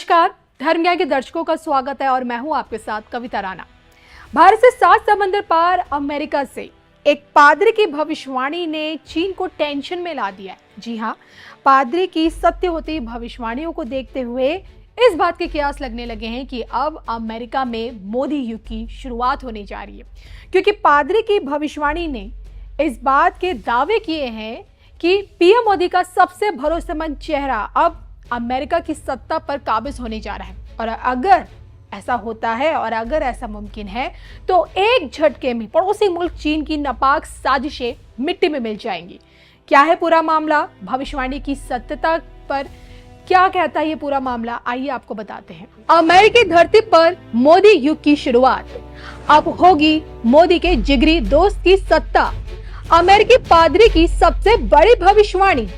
नमस्कार, धर्म ज्ञान के दर्शकों का स्वागत है और मैं हूं आपके साथ कविता राणा। भारत से 7 समंदर पार अमेरिका से एक पादरी की भविष्यवाणी ने चीन को टेंशन में ला दिया है। जी हां, पादरी की सत्य होती भविष्यवाणियों को देखते हुए इस बात के कयास लगने लगे हैं कि अब अमेरिका में मोदी युग की शुरुआत होने जा रही है, क्योंकि पादरी की भविष्यवाणी ने इस बात के दावे किए हैं कि पीएम मोदी का सबसे भरोसेमंद चेहरा अब अमेरिका की सत्ता पर काबिज होने जा रहा है। और अगर ऐसा होता है और अगर ऐसा मुमकिन है तो एक झटके में पड़ोसी मुल्क चीन की नापाक साजिशें मिट्टी में मिल जाएंगी। क्या है पूरा मामला? भविष्यवाणी की सत्यता पर क्या कहता है ये पूरा मामला, आइए आपको बताते हैं। अमेरिकी धरती पर मोदी युग की शुरुआत, अब होगी मोदी के जिगरी दोस्त की सत्ता। अमेरिकी पादरी की सबसे बड़ी भविष्यवाणी,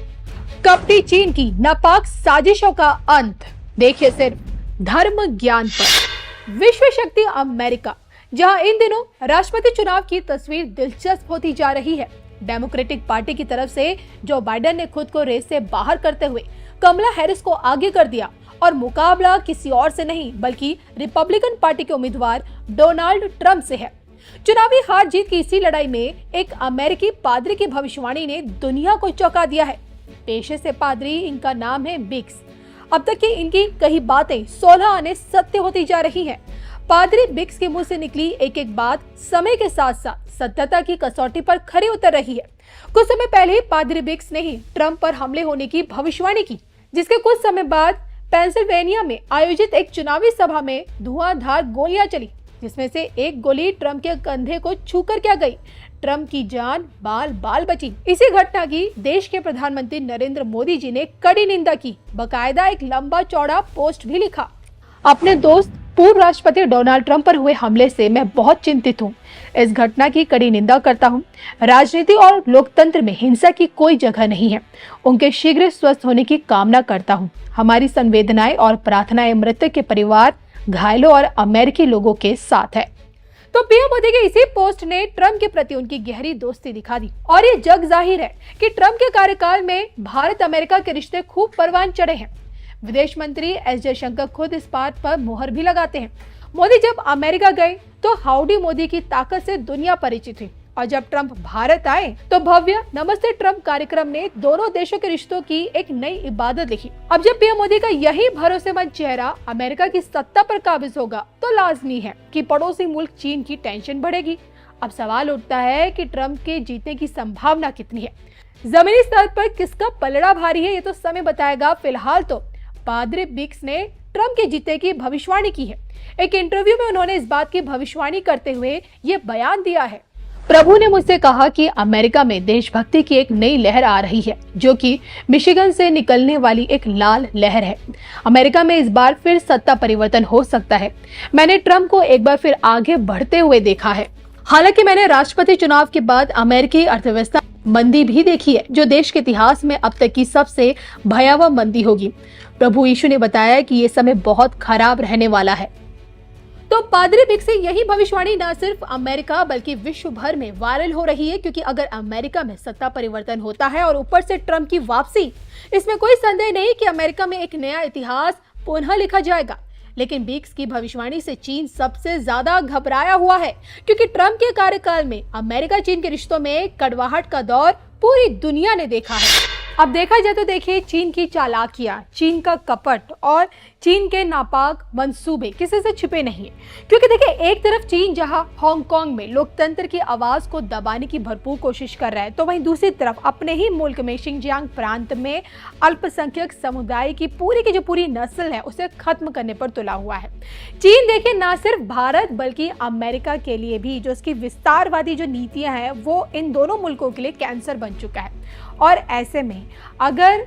कपटी चीन की नापाक साजिशों का अंत। देखिए सिर्फ धर्म ज्ञान पर। विश्व शक्ति अमेरिका, जहां इन दिनों राष्ट्रपति चुनाव की तस्वीर दिलचस्प होती जा रही है। डेमोक्रेटिक पार्टी की तरफ से जो बाइडेन ने खुद को रेस से बाहर करते हुए कमला हैरिस को आगे कर दिया और मुकाबला किसी और से नहीं बल्कि रिपब्लिकन पार्टी के उम्मीदवार डोनाल्ड ट्रंप से है। चुनावी हार जीत की इसी लड़ाई में एक अमेरिकी पादरी की भविष्यवाणी ने दुनिया को चौंका दिया है। पेशे से पादरी, इनका नाम है बिक्स। अब तक की इनकी कई बातें 16 आने सत्य होती जा रही हैं। पादरी बिक्स के मुंह से निकली एक एक बात समय के साथ साथ सत्यता की कसौटी पर खरी उतर रही है। कुछ समय पहले पादरी बिक्स ने ही ट्रंप पर हमले होने की भविष्यवाणी की, जिसके कुछ समय बाद पेंसिल्वेनिया में आयोजित एक चुनावी सभा में धुआंधार गोलियां चली, जिसमें से एक गोली ट्रंप के कंधे को छूकर क्या गई, ट्रंप की जान बाल बाल बची। इसी घटना की देश के प्रधानमंत्री नरेंद्र मोदी जी ने कड़ी निंदा की, बकायदा एक लंबा चौड़ा पोस्ट भी लिखा। अपने दोस्त पूर्व राष्ट्रपति डोनाल्ड ट्रंप पर हुए हमले से मैं बहुत चिंतित हूँ। इस घटना की कड़ी निंदा करता हूँ। राजनीति और लोकतंत्र में हिंसा की कोई जगह नहीं है। उनके शीघ्र स्वस्थ होने की कामना करता हूँ। हमारी संवेदनाएं और प्रार्थनाएं मृतक के परिवार, घायलों और अमेरिकी लोगों के साथ है। तो पीएम मोदी के इसी पोस्ट ने ट्रंप के प्रति उनकी गहरी दोस्ती दिखा दी और ये जग जाहिर है कि ट्रंप के कार्यकाल में भारत अमेरिका के रिश्ते खूब परवान चढ़े हैं। विदेश मंत्री एस जयशंकर खुद इस बात पर मुहर भी लगाते हैं। मोदी जब अमेरिका गए तो हाउडी मोदी की ताकत से दुनिया परिचित हुई और जब ट्रंप भारत आए तो भव्य नमस्ते ट्रंप कार्यक्रम ने दोनों देशों के रिश्तों की एक नई इबादत लिखी। अब जब पीएम मोदी का यही भरोसेमंद चेहरा अमेरिका की सत्ता पर काबिज होगा तो लाजमी है कि पड़ोसी मुल्क चीन की टेंशन बढ़ेगी। अब सवाल उठता है कि ट्रंप के जीतने की संभावना कितनी है। जमीनी स्तर पर किसका पलड़ा भारी है ये तो समय बताएगा। फिलहाल तो पादरी बिक्स ने ट्रंप के जीते की भविष्यवाणी की है। एक इंटरव्यू में उन्होंने इस बात की भविष्यवाणी करते हुए ये बयान दिया है। प्रभु ने मुझसे कहा कि अमेरिका में देशभक्ति की एक नई लहर आ रही है, जो कि मिशिगन से निकलने वाली एक लाल लहर है। अमेरिका में इस बार फिर सत्ता परिवर्तन हो सकता है। मैंने ट्रंप को एक बार फिर आगे बढ़ते हुए देखा है। हालांकि मैंने राष्ट्रपति चुनाव के बाद अमेरिकी अर्थव्यवस्था मंदी भी देखी है, जो देश के इतिहास में अब तक की सबसे भयावह मंदी होगी। प्रभु यीशु ने बताया कि ये समय बहुत खराब रहने वाला है। तो पादरी बिक्स से यही भविष्यवाणी न सिर्फ अमेरिका बल्कि विश्व भर में वायरल हो रही है, क्योंकि अगर अमेरिका में सत्ता परिवर्तन होता है और ऊपर से ट्रंप की वापसी, इसमें कोई संदेह नहीं कि अमेरिका में एक नया इतिहास पुनः लिखा जाएगा। लेकिन बिक्स की भविष्यवाणी से चीन सबसे ज्यादा घबराया हुआ है, क्योंकि ट्रंप के कार्यकाल में अमेरिका चीन के रिश्तों में कड़वाहट का दौर पूरी दुनिया ने देखा है। अब देखा जाए तो देखिए, चीन की चालाकियां, चीन का कपट और चीन के नापाक मंसूबे किसी से छिपे नहीं है। क्योंकि देखिए, एक तरफ चीन जहां हांगकांग में लोकतंत्र की आवाज को दबाने की भरपूर कोशिश कर रहा है, तो वहीं दूसरी तरफ अपने ही मुल्क में शिनजियांग प्रांत में अल्पसंख्यक समुदाय की पूरी नस्ल है उसे खत्म करने पर तुला हुआ है। चीन देखिए न सिर्फ भारत बल्कि अमेरिका के लिए भी जो उसकी विस्तारवादी जो नीतियां हैं वो इन दोनों मुल्कों के लिए कैंसर बन चुका है। और ऐसे में अगर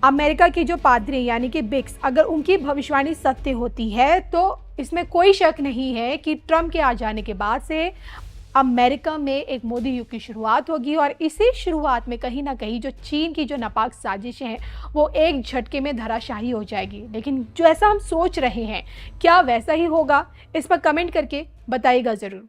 अमेरिका की जो पादरी यानी कि बिक्स, अगर उनकी भविष्यवाणी सत्य होती है तो इसमें कोई शक नहीं है कि ट्रंप के आ जाने के बाद से अमेरिका में एक मोदी युग की शुरुआत होगी और इसी शुरुआत में कहीं ना कहीं जो चीन की जो नापाक साजिशें हैं वो एक झटके में धराशायी हो जाएगी। लेकिन जो ऐसा हम सोच रहे हैं क्या वैसा ही होगा? इस पर कमेंट करके बताइएगा जरूर।